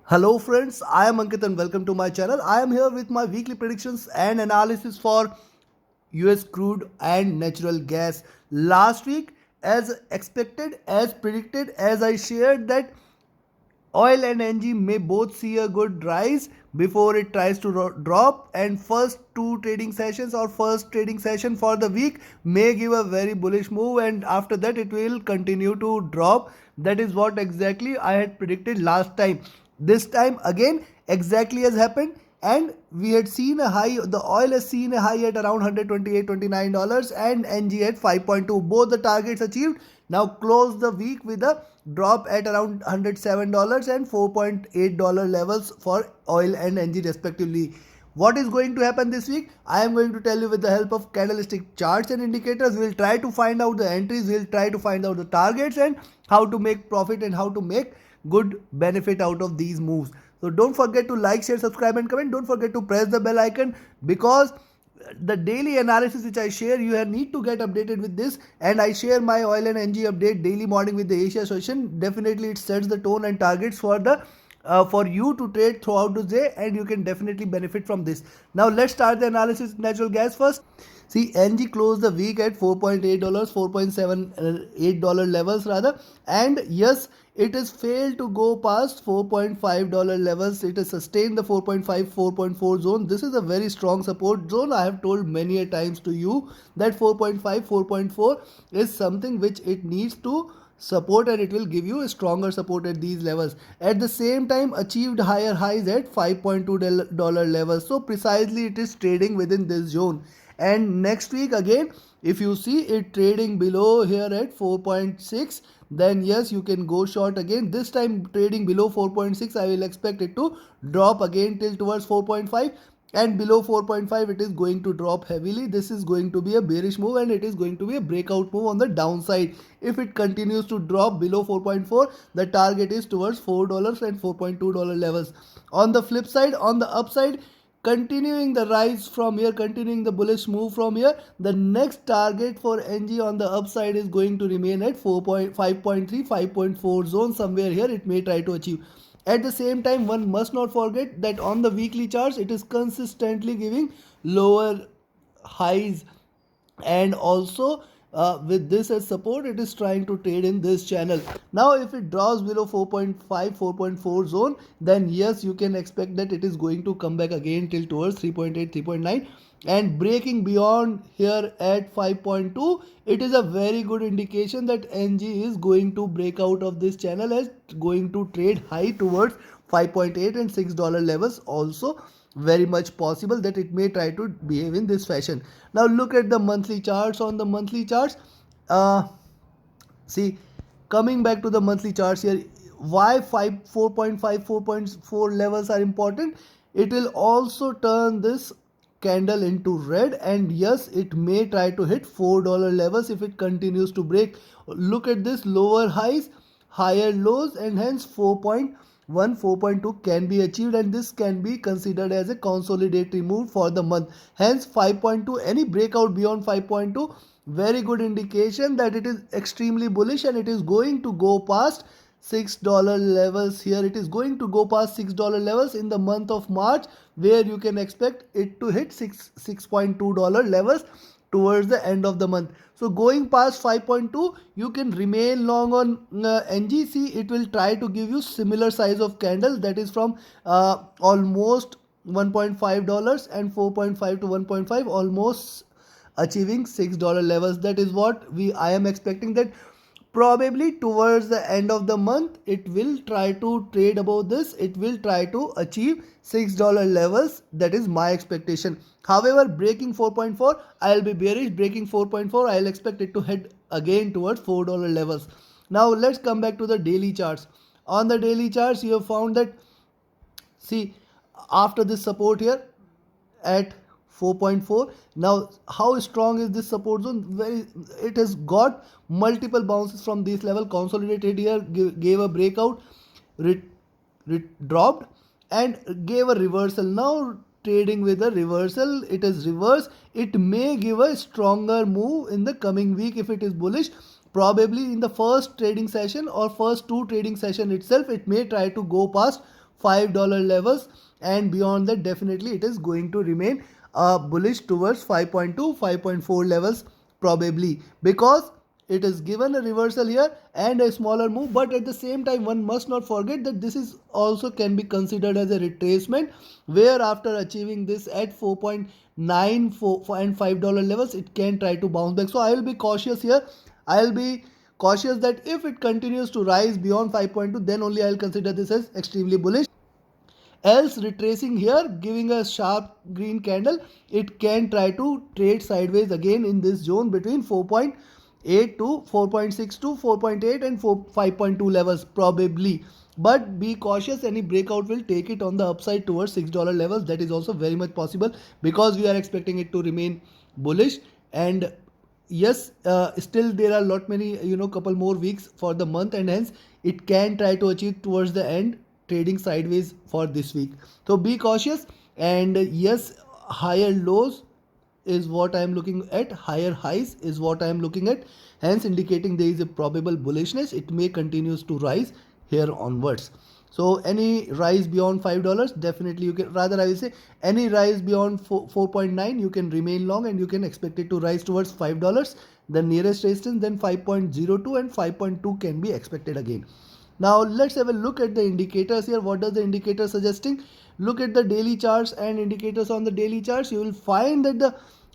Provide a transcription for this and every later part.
Hello friends, I am Ankit and welcome to my channel. I am here with my weekly predictions and analysis for US crude and natural gas. Last week, as expected, as predicted, as I shared that oil and NG may both see a good rise before it tries to drop, and first two trading sessions or first trading session for the week may give a very bullish move, and after that it will continue to drop. That is what exactly I had predicted last time. This time again exactly has happened, and we had seen a high. The oil has seen a high at around 128 $29 and NG at 5.2, both the targets achieved. Now close the week with a drop at around $107 and $4.8 levels for oil and NG respectively. What is going to happen this week? I am going to tell you with the help of candlestick charts and indicators. We will try to find out the entries, we will try to find out the targets and how to make profit and how to make good benefit out of these moves. So don't forget to like, share, subscribe and comment. Don't forget to press the bell icon, because the daily analysis which I share, you need to get updated with this. And I share my oil and NG update daily morning with the Asia session. Definitely it sets the tone and targets for the for you to trade throughout the day, and you can definitely benefit from this. Now let's start the analysis with natural gas first. See, NG closed the week at $4.8, $4.78 levels rather, and yes, it has failed to go past $4.5 levels. It has sustained the 4.5, 4.4 zone. This is a very strong support zone. I have told many a times to you that 4.5, 4.4 is something which it needs to support, and it will give you a stronger support at these levels. At the same time, achieved higher highs at $5.2 levels. So precisely it is trading within this zone. And next week again, if you see it trading below here at 4.6, then yes, you can go short again. This time trading below 4.6, I will expect it to drop again till towards 4.5, and below 4.5 it is going to drop heavily. This is going to be a bearish move, and it is going to be a breakout move on the downside. If it continues to drop below 4.4, the target is towards $4 and $4.2 levels. On the flip side, on the upside, continuing the rise from here, continuing the bullish move from here, the next target for NG on the upside is going to remain at 5.3, 5.4 zone. Somewhere here it may try to achieve. At the same time, one must not forget that on the weekly charts it is consistently giving lower highs, and also with this as support, it is trying to trade in this channel. Now if it draws below 4.5, 4.4 zone, then yes, you can expect that it is going to come back again till towards 3.8, 3.9, and breaking beyond here at 5.2, it is a very good indication that NG is going to break out of this channel, as going to trade high towards 5.8 and $6 levels. Also very much possible that it may try to behave in this fashion. Now look at the monthly charts. On the monthly charts, see, coming back to the monthly charts here, why 4.5, 4.4 levels are important? It will also turn this candle into red, and yes, it may try to hit $4 levels if it continues to break. Look at this, lower highs, higher lows, and hence 4.1, 4.2 can be achieved, and this can be considered as a consolidatory move for the month. Hence 5.2, any breakout beyond 5.2, very good indication that it is extremely bullish, and it is going to go past $6 levels here. It is going to go past $6 levels in the month of March, where you can expect it to hit $6.2 levels towards the end of the month. So going past 5.2, you can remain long on NGC. It will try to give you similar size of candle, that is from almost $1.5 and 4.5 to 1.5, almost achieving $6 levels. That is what I am expecting, that probably towards the end of the month it will try to trade above this. It will try to achieve $6 levels. That is my expectation. However, breaking 4.4, I'll be bearish. Breaking 4.4, I'll expect it to head again towards $4 levels. Now let's come back to the daily charts. On the daily charts, you have found that, see, after this support here at 4.4, now how strong is this support zone? It has got multiple bounces from this level, consolidated here, gave a breakout, dropped, and gave a reversal. Now trading with a reversal, it is reversed. It may give a stronger move in the coming week if it is bullish. Probably in the first trading session or first two trading session itself, it may try to go past $5 levels, and beyond that definitely it is going to remain bullish towards 5.2 5.4 levels probably, because it is given a reversal here and a smaller move. But at the same time, one must not forget that this is also can be considered as a retracement, where after achieving this at 4.94 and $5 levels, it can try to bounce back. So I will be cautious here. I'll be cautious that if it continues to rise beyond 5.2, then only I'll consider this as extremely bullish. Else, retracing here, giving a sharp green candle, it can try to trade sideways again in this zone between 4.8 to 4.6 to 4.8 and 5.2 levels probably. But be cautious, any breakout will take it on the upside towards $6 levels. That is also very much possible, because we are expecting it to remain bullish. And yes, still there are lot many, couple more weeks for the month, and hence it can try to achieve towards the end trading sideways for this week. So be cautious. And yes, higher lows is what I am looking at, higher highs is what I am looking at, hence indicating there is a probable bullishness. It may continues to rise here onwards. So any rise beyond $5, definitely you can, rather I will say any rise beyond 4.9, you can remain long, and you can expect it to rise towards $5, the nearest resistance. Then 5.02 and 5.2 can be expected again. Now let's have a look at the indicators here. What does the indicator suggesting? Look at the daily charts and indicators on the daily charts. You will find that the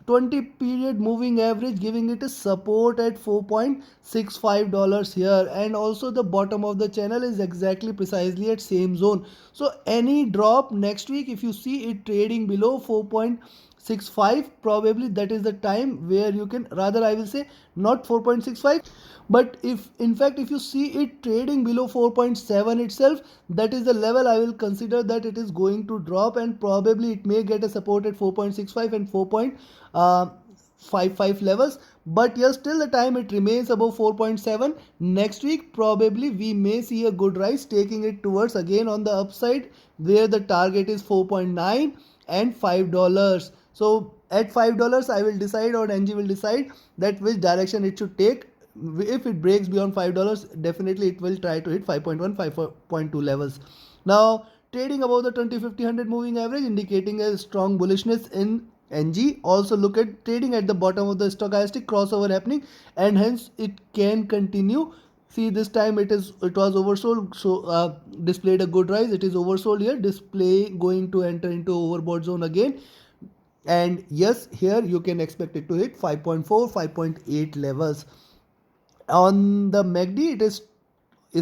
20 period moving average giving it a support at $4.65 here, and also the bottom of the channel is exactly precisely at same zone. So any drop next week, if you see it trading below 4.65, probably that is the time where you can, rather I will say not 4.65, but if in fact if you see it trading below 4.7 itself, that is the level I will consider that it is going to drop, and probably it may get a support at 4.65 and 4.55 levels. But yes, till the time it remains above 4.7, next week probably we may see a good rise, taking it towards again on the upside, where the target is 4.9 and $5. So at $5 I will decide, or NG will decide, that which direction it should take. If it breaks beyond $5, definitely it will try to hit 5.1 5.2 levels. Now trading above the 20-50-100 moving average, indicating a strong bullishness in NG. Also look at trading at the bottom of the stochastic, crossover happening, and hence it can continue. See, this time it was oversold, so displayed a good rise. It is oversold here, display going to enter into overbought zone again. And yes, here you can expect it to hit 5.4 5.8 levels. On the MACD, it is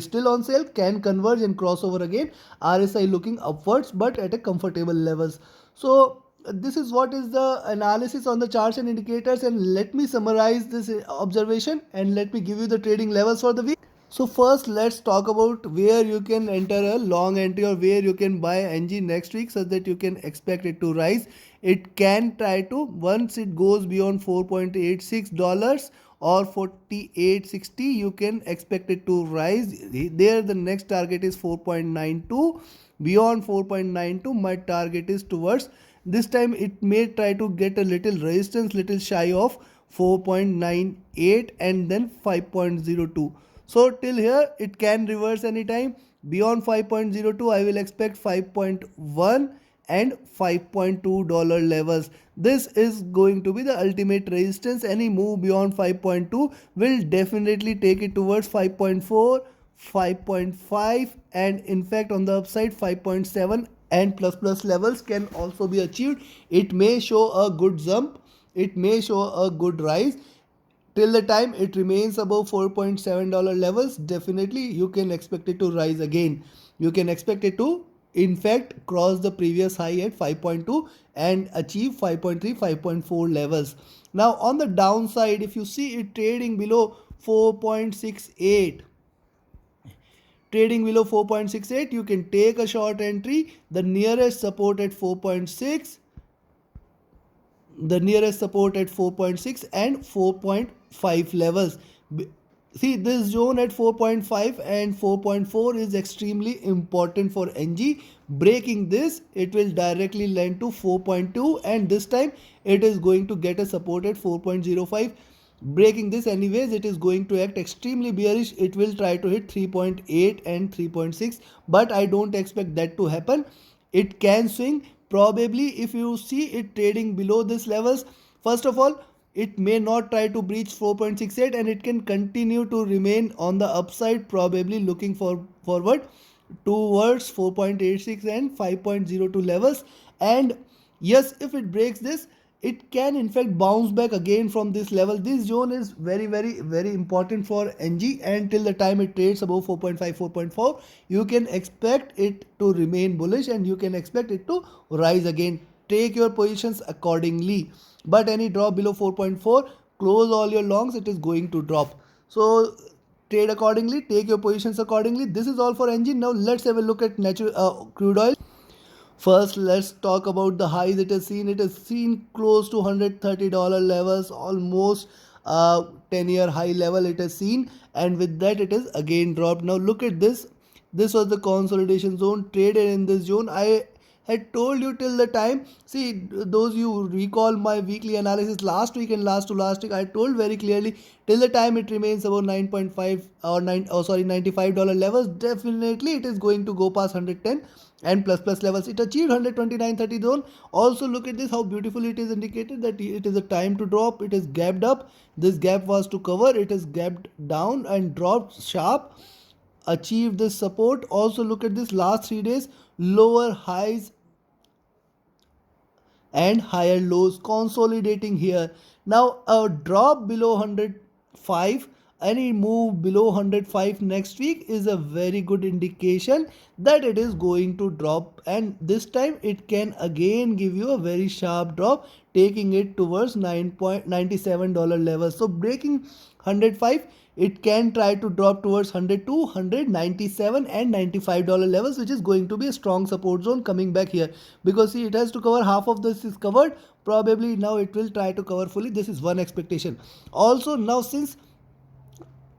still on sale, can converge and cross over again. RSI looking upwards, but at a comfortable levels. So this is what is the analysis on the charts and indicators, and let me summarize this observation, and let me give you the trading levels for the week. So first let's talk about where you can enter a long entry, or where you can buy NG next week, so that you can expect it to rise. It can try to, once it goes beyond $4.86 or 48.60, you can expect it to rise. There the next target is 4.92. Beyond 4.92, my target is towards, this time it may try to get a little resistance, little shy of 4.98 and then 5.02. So till here it can reverse anytime. Beyond 5.02, I will expect 5.1 and $5.2 levels. This is going to be the ultimate resistance. Any move beyond 5.2 will definitely take it towards 5.4, 5.5, and in fact on the upside 5.7 and plus levels can also be achieved. It may show a good jump, it may show a good rise. Till the time it remains above $4.7 levels, definitely you can expect it to rise again. You can expect it to in fact cross the previous high at 5.2 and achieve 5.3 5.4 levels. Now on the downside, if you see it trading below 4.68, you can take a short entry. The nearest support at 4.6, and 4.5 levels. See, this zone at 4.5 and 4.4 is extremely important for NG. Breaking this, it will directly land to 4.2, and this time it is going to get a support at 4.05. Breaking this anyways, it is going to act extremely bearish. It will try to hit 3.8 and 3.6, but I don't expect that to happen. It can swing probably. If you see it trading below this levels, first of all, it may not try to breach 4.68, and it can continue to remain on the upside, probably looking forward towards 4.86 and 5.02 levels. And yes, if it breaks this, it can in fact bounce back again from this level. This zone is very important for NG, and till the time it trades above 4.5 4.4, you can expect it to remain bullish, and you can expect it to rise again. Take your positions accordingly, but any drop below 4.4, close all your longs. It is going to drop, so trade accordingly, take your positions accordingly. This is all for NG. Now let's have a look at natural crude oil. First, let's talk about the highs it has seen. It has seen close to $130 levels, almost 10-year high level it has seen, and with that it is again dropped. Now look at this. This was the consolidation zone, traded in this zone. I had told you till the time, see, those you recall my weekly analysis last week and last to last week, I told very clearly, till the time it remains about 9.5 or 9, oh sorry, $95 levels, definitely it is going to go past 110 and plus levels. It achieved 129.30 zone. Also look at this, how beautiful it is indicated that it is a time to drop. It is gapped up. This gap was to cover. It is gapped down and dropped sharp, achieved this support. Also look at this, last 3 days, lower highs and higher lows consolidating here. Now a drop below 105, any move below 105 next week is a very good indication that it is going to drop, and this time it can again give you a very sharp drop, taking it towards $9.97 levels. So breaking 105, it can try to drop towards 102, 197 and $95 levels, which is going to be a strong support zone coming back here, because see, it has to cover half of this is covered. Probably now it will try to cover fully. This is one expectation. Also now, since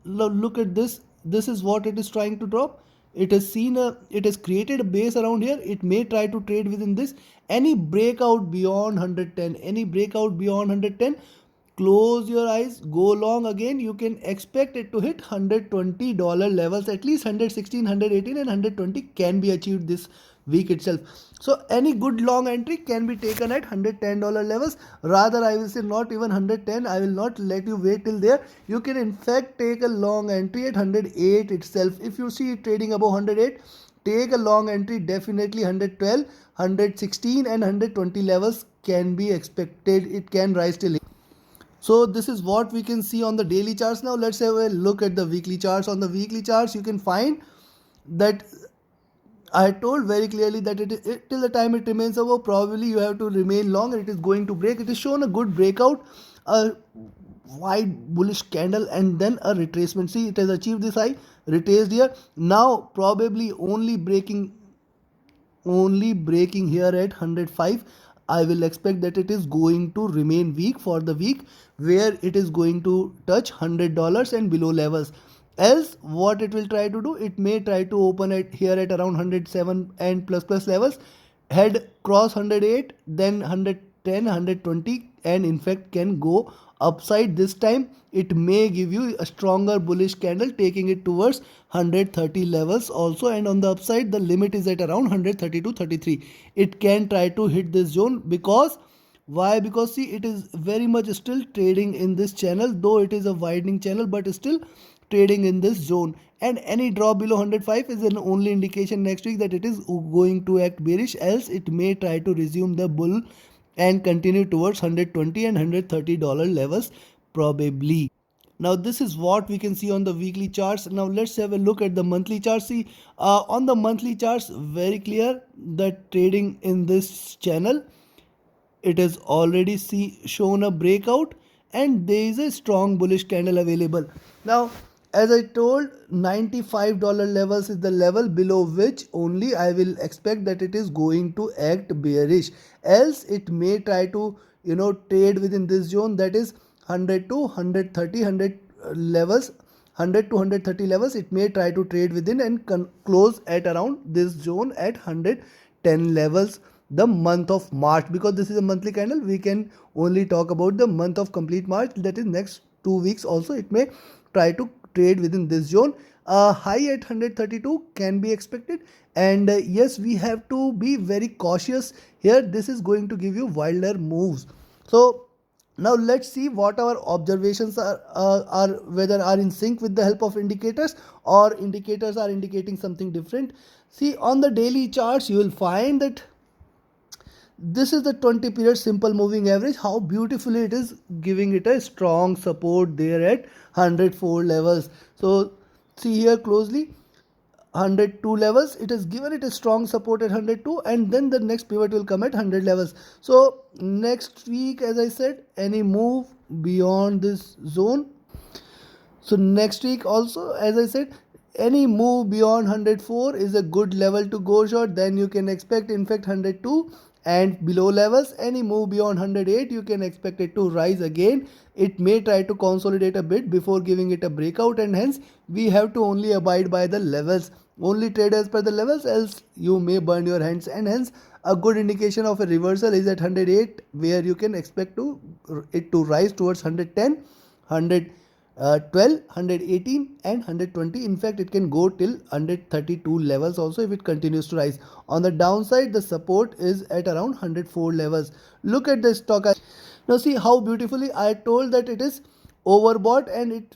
look at this, this is what it is trying to drop. It has seen it has created a base around here. It may try to trade within this. Any breakout beyond 110, any breakout beyond 110, close your eyes, go long again. You can expect it to hit $120 levels, at least 116, 118 and 120 can be achieved this week itself. So any good long entry can be taken at $110 levels. Rather, I will say not even 110. I will not let you wait till there. You can in fact take a long entry at 108 itself. If you see it trading above 108, take a long entry. Definitely 112, 116 and 120 levels can be expected. It can rise till. So this is what we can see on the daily charts. Now let's have a look at the weekly charts. On the weekly charts, you can find that I told very clearly that it till the time it remains above, probably you have to remain long, and it is going to break. It is shown a good breakout, a wide bullish candle, and then a retracement. See, it has achieved this high, retraced here. Now probably only breaking here at 105. I will expect that it is going to remain weak for the week, where it is going to touch $100 and below levels. Else what it will try to do, it may try to open it here at around 107 and plus levels, head cross 108, then 110, 120, and in fact can go upside. This time it may give you a stronger bullish candle, taking it towards 130 levels also, and on the upside the limit is at around 132.33. It can try to hit this zone. Because why? Because see, it is very much still trading in this channel, though it is a widening channel, but still trading in this zone, and any drop below 105 is an only indication next week that it is going to act bearish. Else it may try to resume the bull and continue towards 120 and $130 levels probably. Now this is what we can see on the weekly charts. Now let's have a look at the monthly charts. See, on the monthly charts, very clear that trading in this channel, it has already shown a breakout, and there is a strong bullish candle available. Now as I told, $95 levels is the level below which only I will expect that it is going to act bearish. Else it may try to trade within this zone, that is 100 to 130 levels, 100 to 130 levels. It may try to trade within and close at around this zone at 110 levels the month of March. Because this is a monthly candle, we can only talk about the month of complete March, that is next 2 weeks also it may try to trade within this zone. A high at 132 can be expected, and yes, we have to be very cautious here. This is going to give you wilder moves. So now let's see what our observations are whether are in sync with the help of indicators, or indicators are indicating something different. See, on the daily charts you will find that this is the 20 period simple moving average. How beautifully it is giving it a strong support there at 104 levels. So see here closely, 102 levels, it has given it a strong support at 102, and then the next pivot will come at 100 levels. So next week, as I said, any move beyond this zone. So next week also, as I said, any move beyond 104 is a good level to go short. Then you can expect, in fact, 102 and below levels. Any move beyond 108, you can expect it to rise again. It may try to consolidate a bit before giving it a breakout, and hence we have to only abide by the levels. Only trade as per the levels, else you may burn your hands. And hence a good indication of a reversal is at 108, where you can expect it to rise towards 110, 112, 118 and 120. In fact, it can go till 132 levels also if it continues to rise. On the downside, the support is at around 104 levels. Look at the stock. Now see how beautifully I told that it is overbought, and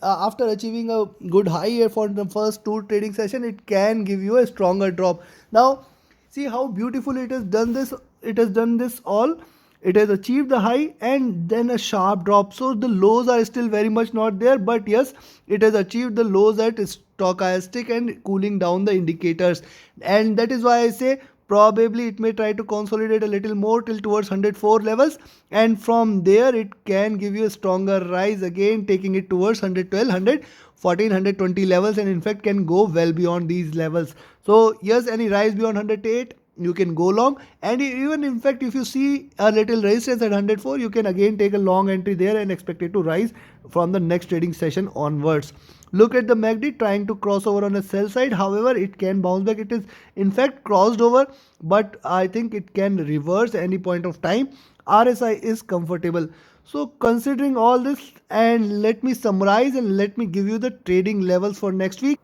after achieving a good high for the first two trading session, it can give you a stronger drop. Now see how beautifully it has done this. It has done this all. It has achieved the high and then a sharp drop. So the lows are still very much not there, but yes, it has achieved the lows at stochastic and cooling down the indicators. And that is why I say probably it may try to consolidate a little more till towards 104 levels, and from there it can give you a stronger rise again, taking it towards 112, 114, 120 levels, and in fact can go well beyond these levels. So yes, any rise beyond 108 you can go long, and even in fact if you see a little resistance at 104, you can again take a long entry there and expect it to rise from the next trading session onwards. Look at the MACD trying to cross over on the sell side. However, it can bounce back. It is in fact crossed over, but I think it can reverse any point of time. RSI is comfortable. So considering all this, and let me summarize and let me give you the trading levels for next week.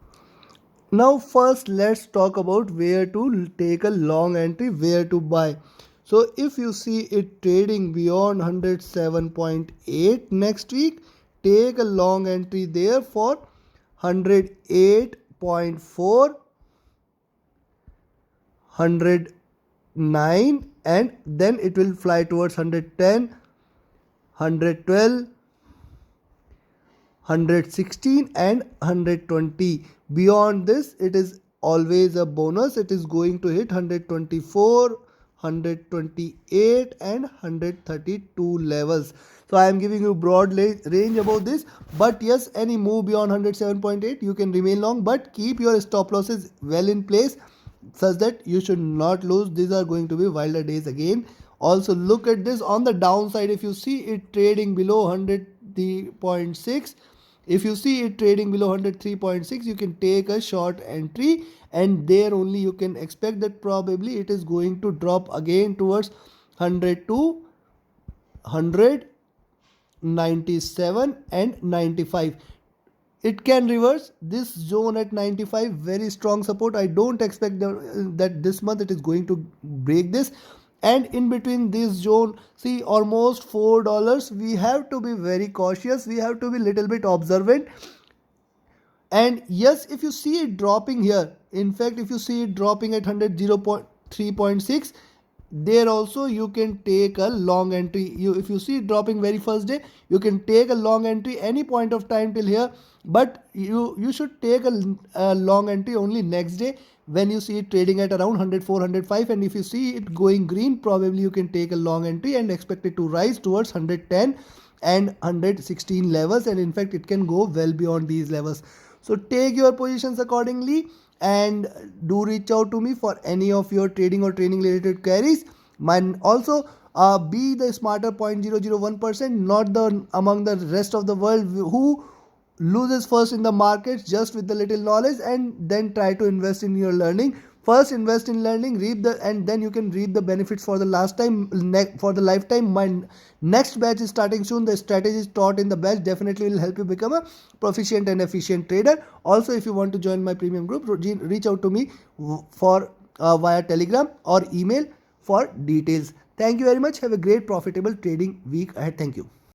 Now first let's talk about where to take a long entry, where to buy. So if you see it trading beyond 107.8 next week, take a long entry there for 108.4, 109, and then it will fly towards 110, 112, 116 and 120. Beyond this, it is always a bonus. It is going to hit 124, 128 and 132 levels. So I am giving you broad range about this, but yes, any move beyond 107.8 you can remain long, but keep your stop losses well in place such that you should not lose. These are going to be wilder days again. Also look at this on the downside. If you see it trading below 103.6, if you see it trading below 103.6, you can take a short entry, and there only you can expect that probably it is going to drop again towards 102, 100, 97 and 95. It can reverse this zone at 95, very strong support. I don't expect that this month it is going to break this. And in between this zone, see almost $4, we have to be very cautious. We have to be little bit observant. And yes, if you see it dropping here, in fact, if you see it dropping at 103.6, there also you can take a long entry. If you see it dropping very first day, you can take a long entry any point of time till here, but you should take a long entry only next day when you see it trading at around 104, 105, and if you see it going green, probably you can take a long entry and expect it to rise towards 110 and 116 levels, and in fact it can go well beyond these levels. So take your positions accordingly, and do reach out to me for any of your trading or training related queries. Also be the smarter 0.001%, not the among the rest of the world who loses first in the markets just with the little knowledge and then try to invest in your learning First invest in learning, reap the, and then you can reap the benefits for the last time, for the lifetime. My next batch is starting soon. The strategies taught in the batch definitely will help you become a proficient and efficient trader. Also, if you want to join my premium group, reach out to me for via Telegram or email for details. Thank you very much. Have a great profitable trading week ahead. Thank you.